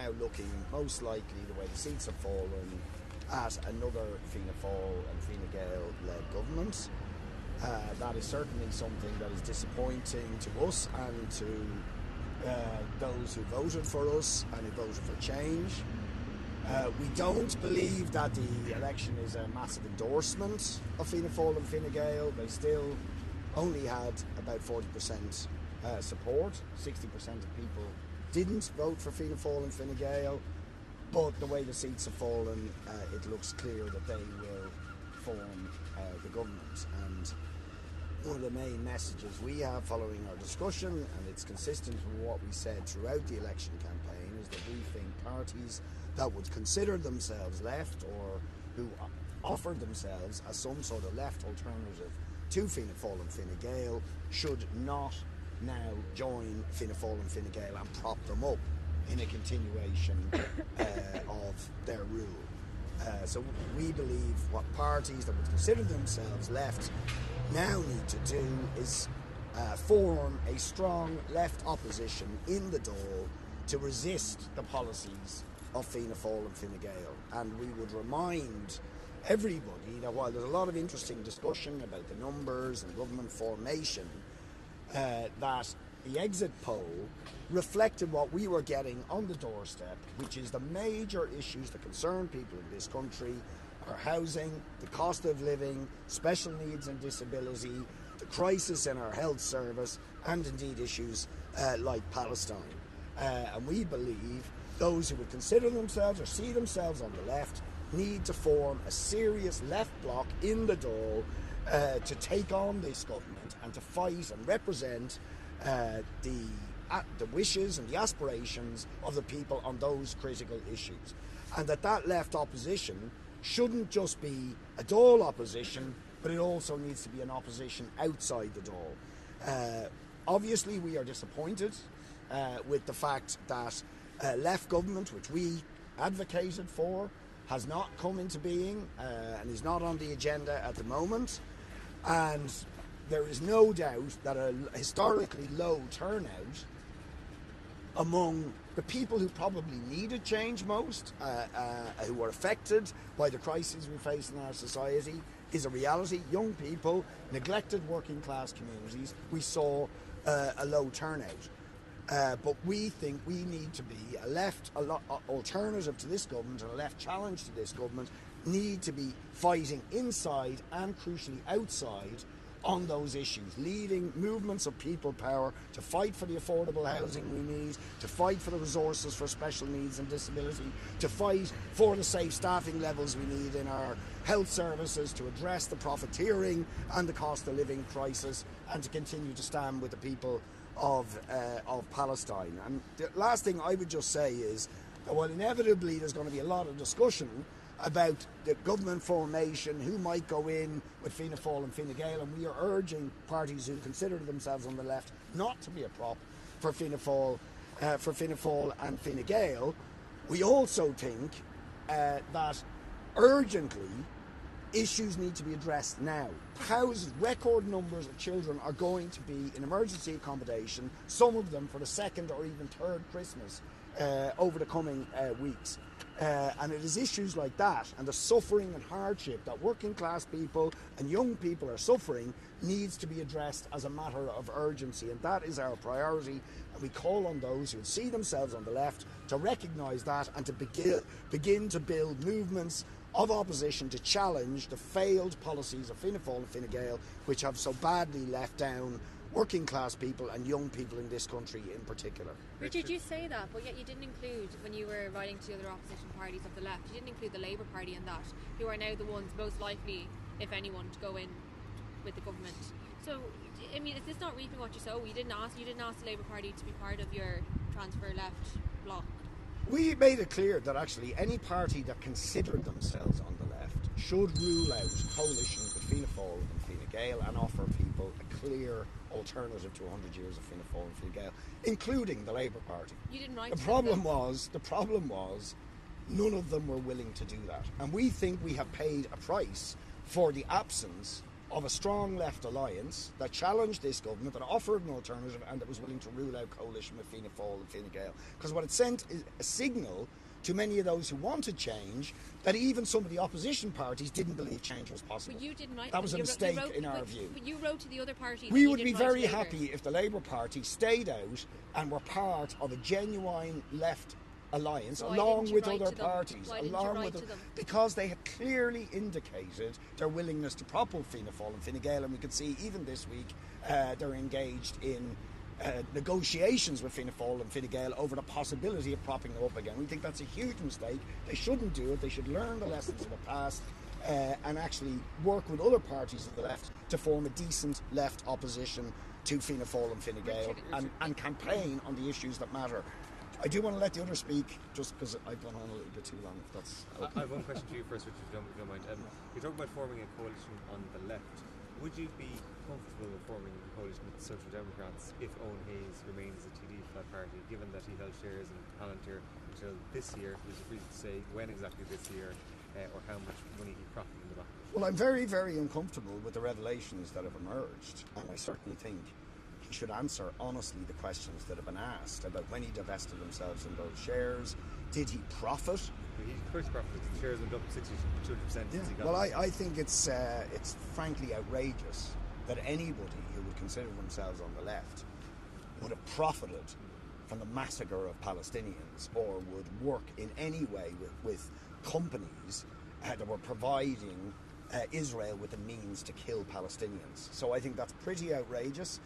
now looking, most likely, the way the seats have fallen, at another Fianna Fáil and Fine Gael-led government. That is certainly something that is disappointing to us and to those who voted for us and who voted for change. We don't believe that the election is a massive endorsement of Fianna Fáil and Fine Gael. They still only had about 40% support. 60% of people didn't vote for Fianna Fáil and Fine Gael. But the way the seats have fallen, it looks clear that they will form the government. And one of the main messages we have following our discussion, and it's consistent with what we said throughout the election campaign, is that we think parties that would consider themselves left or who offered themselves as some sort of left alternative to Fianna Fáil and Fine Gael should not now join Fianna Fáil and Fine Gael and prop them up in a continuation of their rule. So we believe what parties that would consider themselves left now need to do is form a strong left opposition in the Dáil to resist the policies of Fianna Fáil and Fine Gael. And we would remind everybody that while there's a lot of interesting discussion about the numbers and government formation, that the exit poll reflected what we were getting on the doorstep, which is the major issues that concern people in this country are housing, the cost of living, special needs and disability, the crisis in our health service, and indeed issues like Palestine. And we believe those who would consider themselves or see themselves on the left need to form a serious left bloc in the Dáil to take on this government and to fight and represent the wishes and the aspirations of the people on those critical issues. And that left opposition shouldn't just be a Dáil opposition, but it also needs to be an opposition outside the Dáil. Obviously, we are disappointed with the fact that left government, which we advocated for, has not come into being and is not on the agenda at the moment. And there is no doubt that a historically low turnout among the people who probably needed change most, who were affected by the crises we face in our society, is a reality. Young people, neglected working class communities, we saw a low turnout. But we think we need to be a left alternative to this government and a left challenge to this government need to be fighting inside and crucially outside on those issues, leading movements of people power to fight for the affordable housing we need, to fight for the resources for special needs and disability, to fight for the safe staffing levels we need in our health services, to address the profiteering and the cost of living crisis, and to continue to stand with the people of Palestine. And the last thing I would just say is that while inevitably there's going to be a lot of discussion about the government formation, who might go in with Fianna Fáil and Fine Gael, and we are urging parties who consider themselves on the left not to be a prop for Fianna Fáil and Fine Gael, we also think that urgently issues need to be addressed now. Record numbers of children are going to be in emergency accommodation, some of them for the second or even third Christmas over the coming weeks. And it is issues like that and the suffering and hardship that working class people and young people are suffering needs to be addressed as a matter of urgency, and that is our priority. And we call on those who see themselves on the left to recognise that and to begin to build movements of opposition to challenge the failed policies of Fianna Fáil and Fine Gael, which have so badly left down working class people and young people in this country in particular. Richard, you say that, but yet you didn't include, when you were writing to the other opposition parties of the left, you didn't include the Labour Party in that, who are now the ones most likely, if anyone, to go in with the government. So, I mean, is this not reaping what you sow? You didn't ask the Labour Party to be part of your transfer left bloc. We made it clear that actually any party that considered themselves on the left should rule out coalition with Fianna Fáil and Fine Gael and offer people a clear alternative to 100 years of Fianna Fáil and Fine Gael, including the Labour Party. You didn't write the problem was none of them were willing to do that, and we think we have paid a price for the absence of a strong left alliance that challenged this government, that offered an alternative, and that was willing to rule out coalition with Fianna Fáil and Fine Gael. Because what it sent is a signal to many of those who wanted change that even some of the opposition parties didn't believe change was possible. But you didn't write. That was a mistake in our but, view. But you wrote to the other parties. We would be very happy if the Labour Party stayed out and were part of a genuine left alliance, along with other parties, because they had clearly indicated their willingness to prop up Fianna Fáil and Fine Gael, and we could see even this week they're engaged in negotiations with Fianna Fáil and Fine Gael over the possibility of propping them up again. We think that's a huge mistake. They shouldn't do it. They should learn the lessons of the past and actually work with other parties of the left to form a decent left opposition to Fianna Fáil and Fine Gael and campaign on the issues that matter. I do want to let the others speak, just because I've gone on a little bit too long. If that's okay. I have one question to you first, Richard, if you don't mind. You're talking about forming a coalition on the left. Would you be comfortable with forming a coalition with the Social Democrats if Owen Hayes remains a TD for that party, given that he held shares in Palantir until this year? He was free to say when exactly this year or how much money he profited in the back. Well, I'm very, very uncomfortable with the revelations that have emerged, and I certainly think he should answer honestly the questions that have been asked about when he divested himself in those shares. Did he profit? He first profited. The shares went up 62% since he got Well, I think it's frankly outrageous that anybody who would consider themselves on the left would have profited from the massacre of Palestinians or would work in any way with companies that were providing Israel with the means to kill Palestinians. So I think that's pretty outrageous.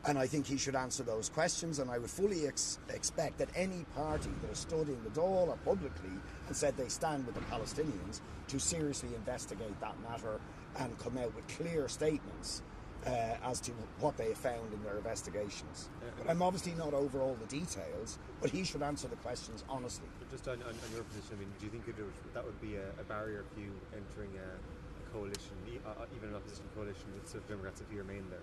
And I think he should answer those questions, and I would fully expect that any party that has stood in the Dáil or publicly and said they stand with the Palestinians to seriously investigate that matter and come out with clear statements as to what they have found in their investigations. But I'm obviously not over all the details, but he should answer the questions honestly. But just on your position, I mean, do you think that would be a barrier for you entering a coalition, even an opposition coalition with Social Democrats if you remain there?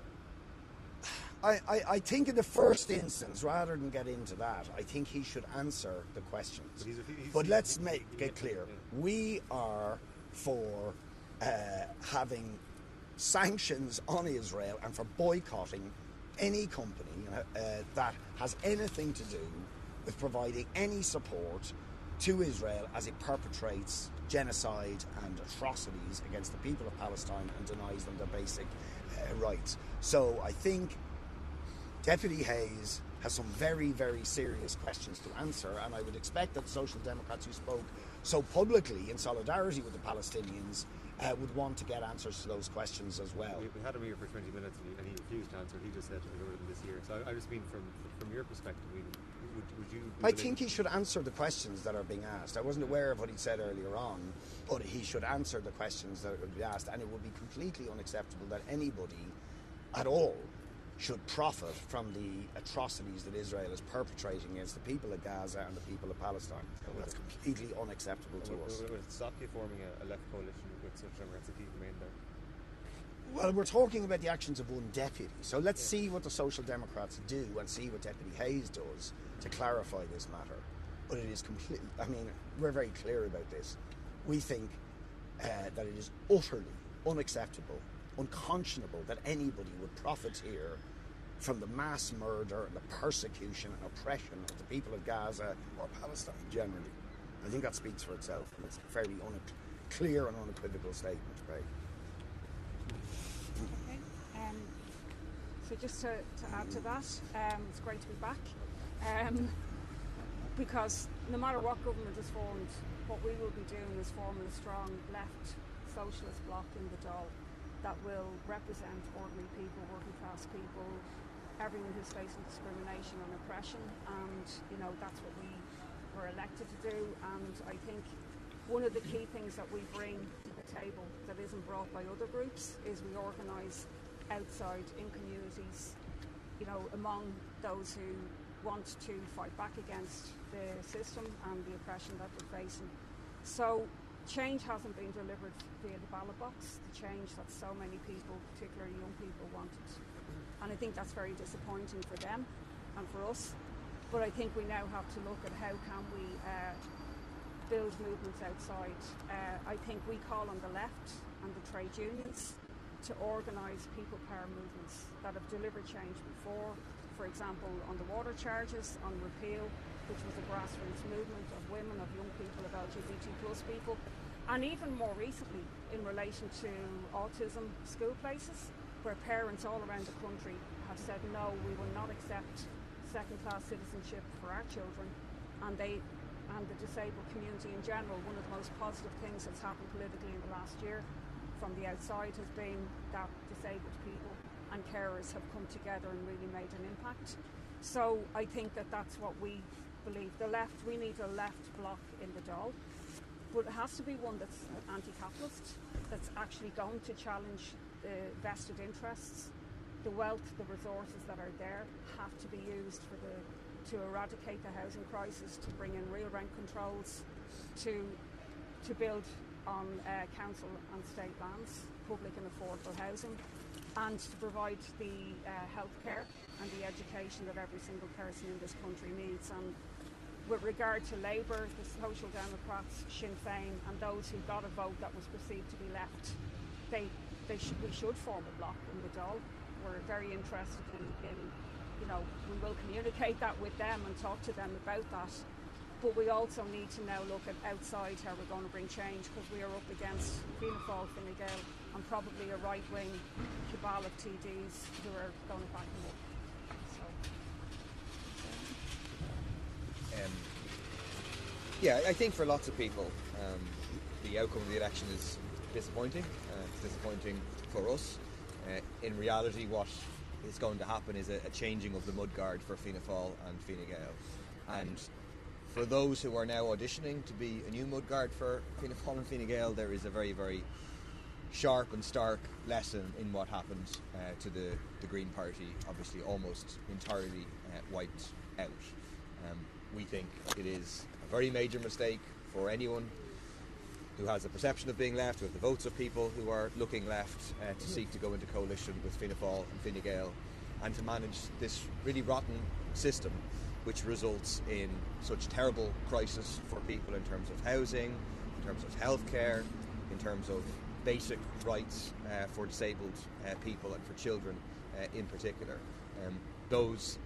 I think in the first instance, rather than get into that, I think he should answer the questions. But let's make it clear, we are for having sanctions on Israel and for boycotting any company that has anything to do with providing any support to Israel as it perpetrates genocide and atrocities against the people of Palestine and denies them their basic rights. So I think Deputy Hayes has some very, very serious questions to answer, and I would expect that the Social Democrats who spoke so publicly in solidarity with the Palestinians would want to get answers to those questions as well. We had him here for 20 minutes and he refused to answer. He just said we'll go this year. So I just mean from your perspective, would you... I think he should answer the questions that are being asked. I wasn't aware of what he said earlier on, but he should answer the questions that would be asked, and it would be completely unacceptable that anybody at all should profit from the atrocities that Israel is perpetrating against the people of Gaza and the people of Palestine. That's completely unacceptable to us. Would it stop you forming a left coalition with Social Democrats if you remain there? Well, we're talking about the actions of one deputy, so let's see what the Social Democrats do and see what Deputy Hayes does to clarify this matter. But it is completely, I mean, we're very clear about this. We think that it is utterly unacceptable, unconscionable that anybody would profit here from the mass murder and the persecution and oppression of the people of Gaza or Palestine generally. I think that speaks for itself, and it's a very clear and unequivocal statement, right? Okay. So just to add to that, it's great to be back, because no matter what government is formed, what we will be doing is forming a strong left socialist bloc in the Dáil that will represent ordinary people, working class people, everyone who's facing discrimination and oppression, and that's what we were elected to do. And I think one of the key things that we bring to the table that isn't brought by other groups is we organise outside in communities, among those who want to fight back against the system and the oppression that they're facing. So change hasn't been delivered via the ballot box, the change that so many people, particularly young people, wanted. And I think that's very disappointing for them and for us. But I think we now have to look at how can we build movements outside. I think we call on the left and the trade unions to organise people power movements that have delivered change before. For example, on the water charges, on repeal, which was a grassroots movement of women, of young people, of LGBT plus people, and even more recently in relation to autism school places, where parents all around the country have said no, we will not accept second-class citizenship for our children, and they and the disabled community in general. One of the most positive things that's happened politically in the last year from the outside has been that disabled people and carers have come together and really made an impact. So I think that that's what we believe. The left, we need a left bloc in the Dáil, but it has to be one that's anti-capitalist, that's actually going to challenge the vested interests. The wealth, the resources that are there have to be used to eradicate the housing crisis, to bring in real rent controls, to build on council and state lands, public and affordable housing, and to provide the health care and the education that every single person in this country needs. And with regard to Labour, the Social Democrats, Sinn Féin, and those who got a vote that was perceived to be left, we should form a bloc in the Dáil. We're very interested in we will communicate that with them and talk to them about that. But we also need to now look at outside how we're going to bring change, because we are up against Fianna Fáil, Fine Gael, and probably a right-wing cabal of TDs who are going to back them up. So. I think for lots of people, the outcome of the election is disappointing. It's disappointing for us. In reality, what is going to happen is a changing of the mudguard for Fianna Fáil and Fine Gael. And for those who are now auditioning to be a new mudguard for Fianna Fáil and Fine Gael, there is a very, very sharp and stark lesson in what happened to the Green Party, obviously almost entirely wiped out. We think it is a very major mistake for anyone who has a perception of being left, with the votes of people who are looking left, to seek to go into coalition with Fianna Fáil and Fine Gael, and to manage this really rotten system which results in such terrible crisis for people in terms of housing, in terms of healthcare, in terms of basic rights for disabled people and for children in particular. Those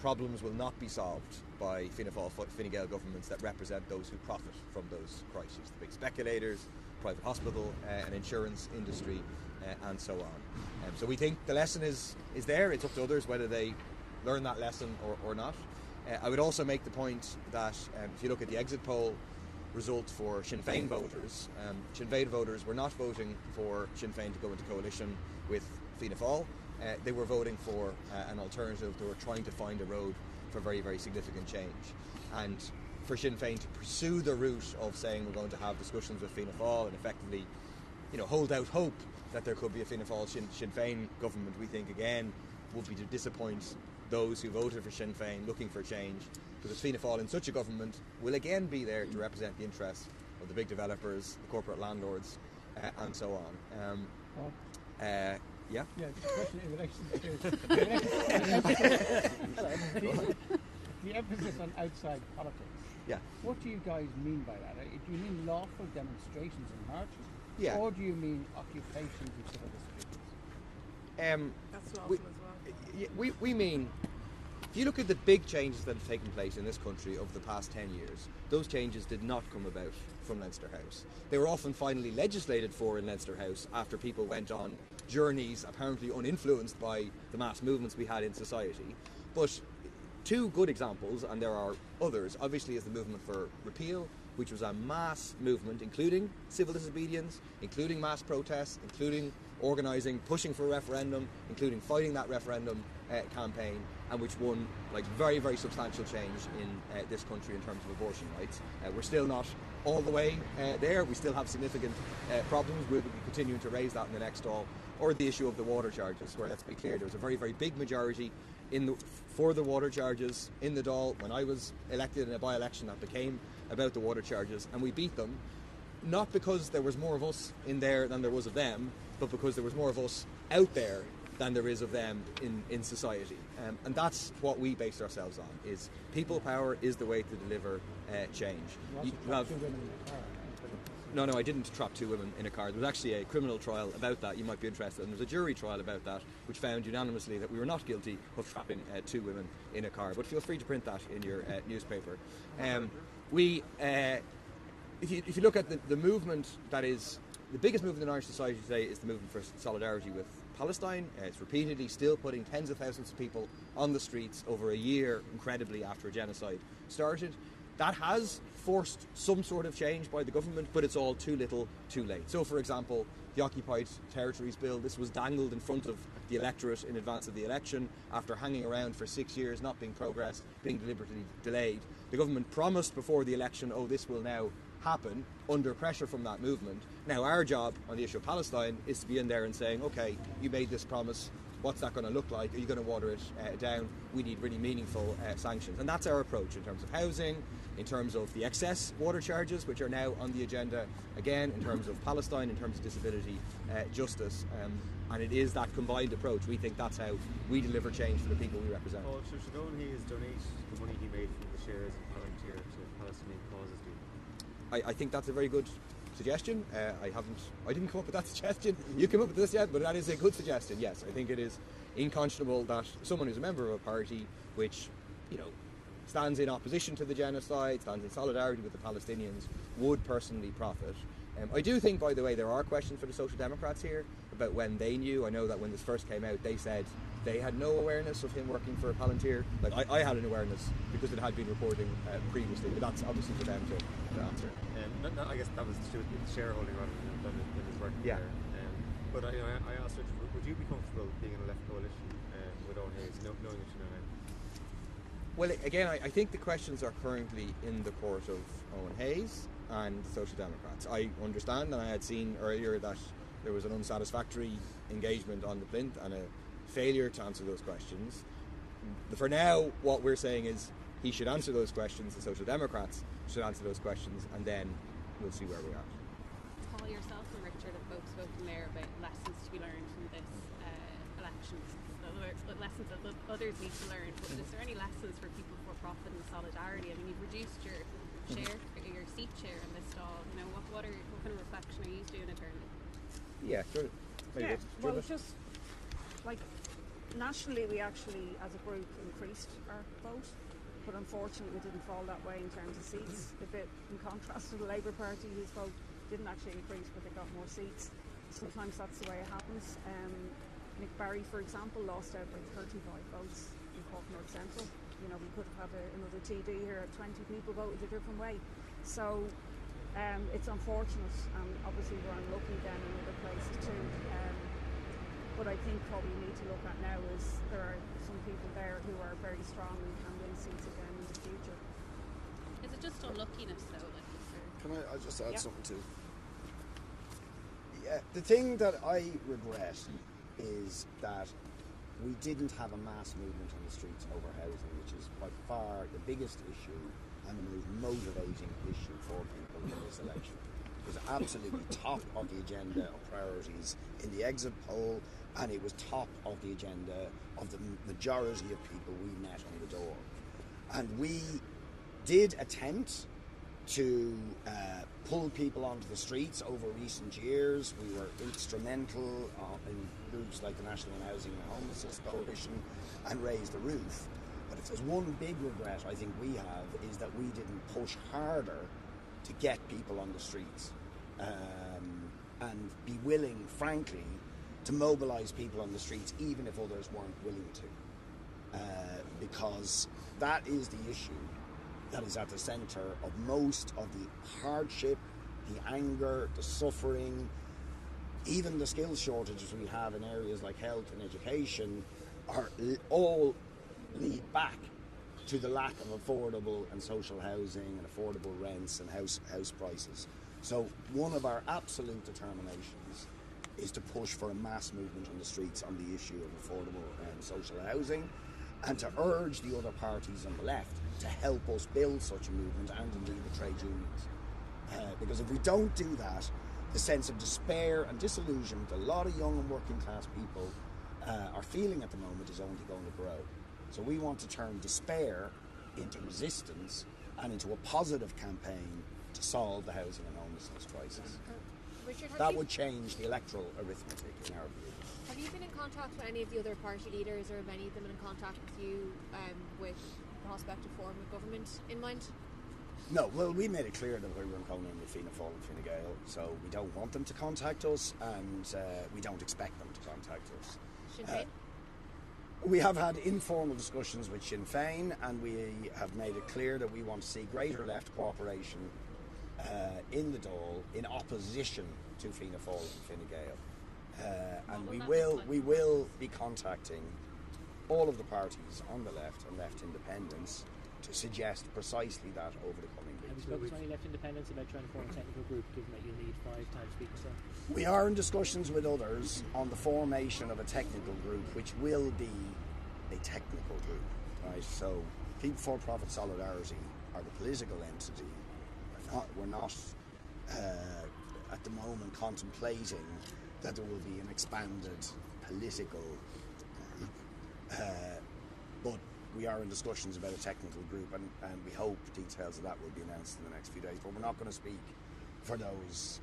problems will not be solved by Fianna Fáil, Fine Gael governments that represent those who profit from those crises, the big speculators, private hospital and insurance industry, and so on. So we think the lesson is there. It's up to others whether they learn that lesson or not. I would also make the point that if you look at the exit poll result for Sinn Féin voters, Sinn Féin voters were not voting for Sinn Féin to go into coalition with Fianna Fáil. They were voting for an alternative. They were trying to find a road for very, very significant change. And for Sinn Féin to pursue the route of saying we're going to have discussions with Fianna Fáil and effectively, hold out hope that there could be a Fianna Fáil Sinn Féin government, we think again would be to disappoint those who voted for Sinn Féin looking for change, because Fianna Fáil in such a government will again be there to represent the interests of the big developers, the corporate landlords, and so on. Yeah, just a question in relation to the emphasis on outside politics. Yeah. What do you guys mean by that? Do you mean lawful demonstrations and marches? Yeah. Or do you mean occupations of civil disobedience? That's lawful as well. We mean, if you look at the big changes that have taken place in this country over the past 10 years, those changes did not come about from Leinster House. They were often finally legislated for in Leinster House after people went on journeys apparently uninfluenced by the mass movements we had in society. But two good examples, and there are others, obviously is the movement for repeal, which was a mass movement, including civil disobedience, including mass protests, including organising, pushing for a referendum, including fighting that referendum campaign, and which won very, very substantial change in this country in terms of abortion rights. We're still not all the way there. We still have significant problems. We'll be continuing to raise that in the next Dáil. Or the issue of the water charges, where, let's be clear, there was a very, very big majority for the water charges in the Dáil when I was elected in a by-election that became about the water charges, and we beat them, not because there was more of us in there than there was of them, but because there was more of us out there than there is of them in society. And that's what we base ourselves on, is people power is the way to deliver change. You You have, two women in the car. no, I didn't trap two women in a car. There was actually a criminal trial about that. You might be interested. And there was a jury trial about that, which found unanimously that we were not guilty of trapping two women in a car. But feel free to print that in your newspaper. If you look at the movement that is the biggest movement in Irish society today, is the movement for solidarity with Palestine. It's repeatedly still putting tens of thousands of people on the streets over a year, incredibly, after a genocide started. That has forced some sort of change by the government, but it's all too little, too late. So, for example, the Occupied Territories Bill, this was dangled in front of the electorate in advance of the election after hanging around for 6 years, not being progressed, being deliberately delayed. The government promised before the election, this will now happen, under pressure from that movement. Now, our job on the issue of Palestine is to be in there and saying, okay, you made this promise, what's that going to look like? Are you going to water it down? We need really meaningful sanctions. And that's our approach in terms of housing, in terms of the excess water charges, which are now on the agenda again, in terms of Palestine, in terms of disability justice. And it is that combined approach. We think that's how we deliver change for the people we represent. Paul, should Owen Hayes donate the money he made from the shares of Palantir to Palestinian causes, do you? I think that's a very good suggestion. I didn't come up with that suggestion. You came up with this yet, but that is a good suggestion. Yes, I think it is unconscionable that someone who's a member of a party which, stands in opposition to the genocide, stands in solidarity with the Palestinians, would personally profit. I do think, by the way, there are questions for the Social Democrats here about when they knew. I know that when this first came out, they said they had no awareness of him working for Palantir. Like, I had an awareness because it had been reporting previously, but that's obviously for them to answer. I guess that was to do with shareholding rather than his work Yeah. there. But I asked Richard, would you be comfortable being in a left coalition with Owen Hayes, knowing that you know now? Well, again, I think the questions are currently in the court of Owen Hayes and the Social Democrats. I understand, and I had seen earlier that there was an unsatisfactory engagement on the plinth and a failure to answer those questions. For now, what we're saying is he should answer those questions, the Social Democrats should answer those questions, and then we'll see where we are. Paul, yourself and Richard have both spoken there about lessons to be learned from this election, lessons that others need to learn. But is there any lessons for people for profit and solidarity? I mean, you've reduced your seat share in this stall. What kind of reflection are you doing internally? Yeah, sure. Yeah, well, just like nationally, we actually, as a group, increased our vote, but unfortunately, we didn't fall that way in terms of seats. A bit in contrast to the Labour Party, whose vote didn't actually increase, but they got more seats. Sometimes that's the way it happens. Nick Barry, for example, lost out by 35 votes in Cork North Central. We could have had another TD here at 20 people voted a different way. So it's unfortunate, and obviously we're unlucky then in other places too. But I think what we need to look at now is there are some people there who are very strong and can win seats again in the future. Is it just unluckiness though? Can I just add something too? Yeah, the thing that I regret is that we didn't have a mass movement on the streets over housing, which is by far the biggest issue and the most motivating issue for people in this election. It was absolutely top of the agenda of priorities in the exit poll, and it was top of the agenda of the majority of people we met on the door. And we did attempt to pull people onto the streets over recent years. We were instrumental in groups like the National Housing and Homelessness Coalition and Raise the Roof. But if there's one big regret I think we have is that we didn't push harder to get people on the streets and be willing, frankly, to mobilise people on the streets even if others weren't willing to. Because that is the issue that is at the centre of most of the hardship, the anger, the suffering, even the skills shortages we have in areas like health and education are all lead back to the lack of affordable and social housing and affordable rents and house prices. So one of our absolute determinations is to push for a mass movement on the streets on the issue of affordable and social housing, and to urge the other parties on the left to help us build such a movement, and indeed the trade unions. Because if we don't do that, the sense of despair and disillusionment a lot of young and working class people our feeling at the moment is only going to grow. So we want to turn despair into resistance and into a positive campaign to solve the housing and homelessness crisis. Richard, That would change the electoral arithmetic in our view. have you been in contact with any of the other party leaders, or have any of them been in contact with you with the prospect of forming a government in mind? No, well, we made it clear that we were going in with Fianna Fáil and Fine Gael, so we don't want them to contact us, and we don't expect them to contact us. Sinn Féin? We have had informal discussions with Sinn Féin, and we have made it clear that we want to see greater left cooperation in the Dáil in opposition to Fianna Fáil and Fine Gael. And we will be contacting all of the parties on the left and left independents to suggest precisely that over the coming Have you weeks. spoken to any left independents about trying to form a technical group, given that you need 5 times speaker slot? We are in discussions with others on the formation of a technical group, which will be a technical group. Right? So, People for Profit Solidarity are the political entity. We're not at the moment contemplating that there will be an expanded political group, but we are in discussions about a technical group, and we hope details of that will be announced in the next few days. But we're not going to speak for those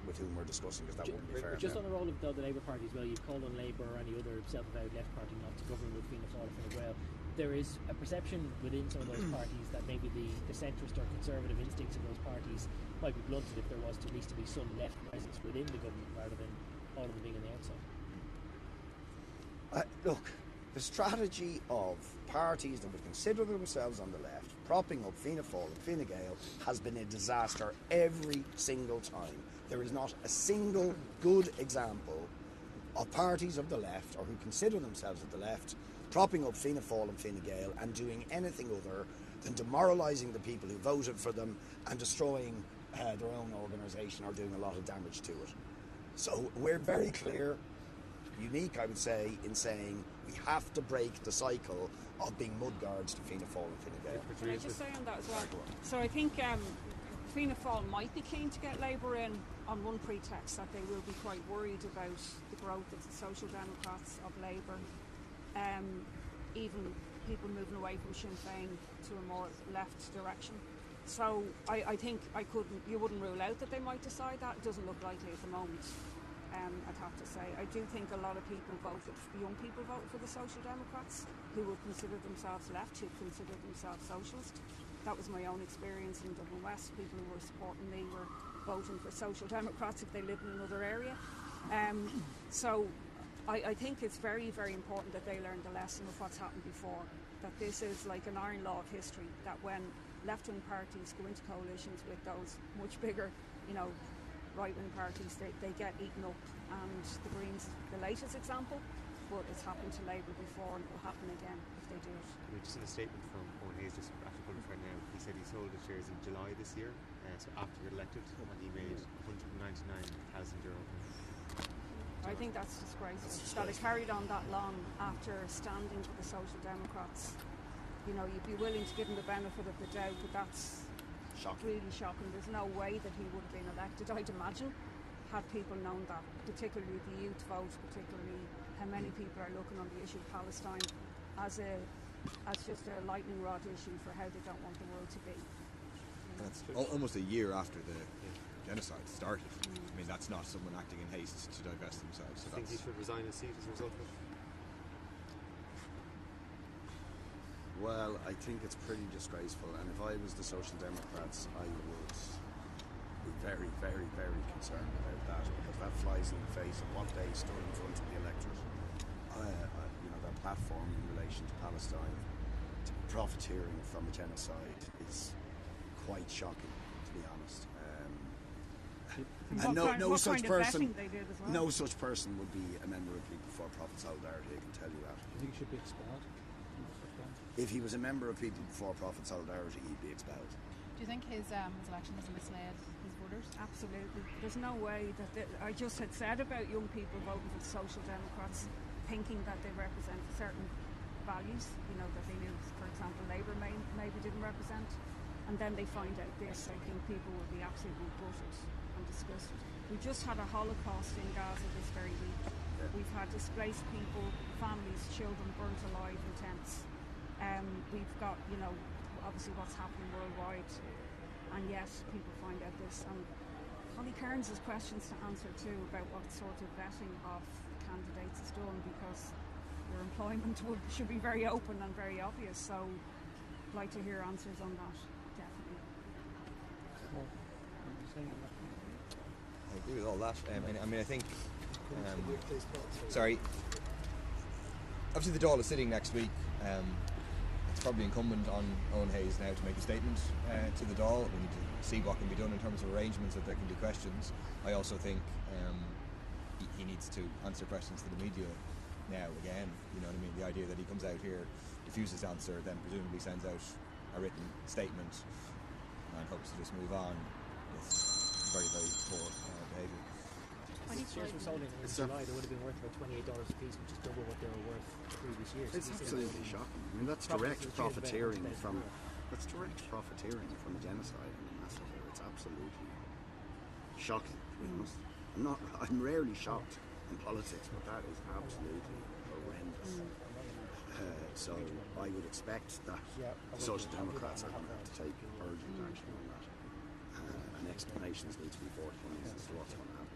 with whom we're discussing, because that wouldn't be fair. Just on the role of the Labour Party as well, you've called on Labour or any other self-avowed left party not to govern with Fianna Fáil or Fine Gael. There is a perception within some of those parties that maybe the centrist or conservative instincts of those parties might be blunted if there was to at least to be some left presence within the government rather than all of them being on the outside. Look, the strategy of parties that would consider themselves on the left propping up Fianna Fáil and Fine Gael has been a disaster every single time. There is not a single good example of parties of the left, or who consider themselves at the left, propping up Fianna Fáil and Fine Gael and doing anything other than demoralising the people who voted for them and destroying their own organisation or doing a lot of damage to it. So we're very clear, unique I would say, in saying we have to break the cycle of being mudguards to Fianna Fáil and Fine Gael. Can I just say on that as well? So I think Fianna Fáil might be keen to get Labour in on one pretext, that they will be quite worried about the growth of the Social Democrats, of Labour, even people moving away from Sinn Féin to a more left direction. So I think you wouldn't rule out that they might decide that. It doesn't look likely at the moment, I'd have to say. I do think a lot of people young people voted for the Social Democrats who would consider themselves left, who consider themselves socialist. That was my own experience in Dublin West. People who were supporting me were voting for Social Democrats if they lived in another area. So I think it's very, very important that they learn the lesson of what's happened before, that this is like an iron law of history, that when left-wing parties go into coalitions with those much bigger, right-wing parties, they get eaten up. And the Greens, the latest example, but it's happened to Labour before and it will happen again if they do it. Just in a statement from Owen Hayes, just after pulling right now, he said he sold his shares in July this year, so after he got elected, and he made €199,000. I think that's disgraceful. That it carried on that long after standing for the Social Democrats. You'd be willing to give him the benefit of the doubt, but that's Shocking. really shocking. There's no way that he would have been elected, I'd imagine, had people known that, particularly the youth vote, particularly how many people are looking on the issue of Palestine as just a lightning rod issue for how they don't want the world to be. That's almost a year after the genocide started. I mean, that's not someone acting in haste to divest themselves. So I think he should resign his seat as a result of it. Well, I think it's pretty disgraceful, and if I was the Social Democrats, I would be very, very, very concerned about that, because that flies in the face of what they stood in front of the electorate. Their platform in relation to Palestine, profiteering from a genocide, is quite shocking, to be honest. And no such person would be a member of People for Profit Solidarity, I can tell you that. Do you think he should be expelled? If he was a member of People for Profit Solidarity, he'd be expelled. Do you think his election has misled his voters? Absolutely. There's no way that I just had said about young people voting for the Social Democrats, thinking that they represent certain values, that they knew, for example, Labour maybe didn't represent, and then they find out this. I think people will be absolutely gutted and disgusted. We just had a Holocaust in Gaza this very week. We've had displaced people, families, children burnt alive in tents. We've got, obviously what's happening worldwide, and yet people find out this. And Connie Kearns has questions to answer too about what sort of vetting of candidates is done, because your employment should be very open and very obvious. So I'd like to hear answers on that, definitely. I agree with all that. I think. Sorry. Obviously, the Dáil is sitting next week. It's probably incumbent on Owen Hayes now to make a statement to the Dáil. We need to see what can be done in terms of arrangements, that there can be questions. I also think he needs to answer questions to the media now again. You know what I mean? The idea that he comes out here, refuses to answer, then presumably sends out a written statement and hopes to just move on. It's very, very poor behaviour. Shares were sold in July. They would have been worth about $28 a piece, which is double what they were worth the previous years. It's absolutely shocking. I mean, that's direct profiteering from a genocide and a massacre. It's absolutely shocking. I'm rarely shocked in politics, but that is absolutely horrendous. So I would expect that the Social Democrats are going to have to take urgent action on that, and explanations need to be forthcoming as to what's going to happen.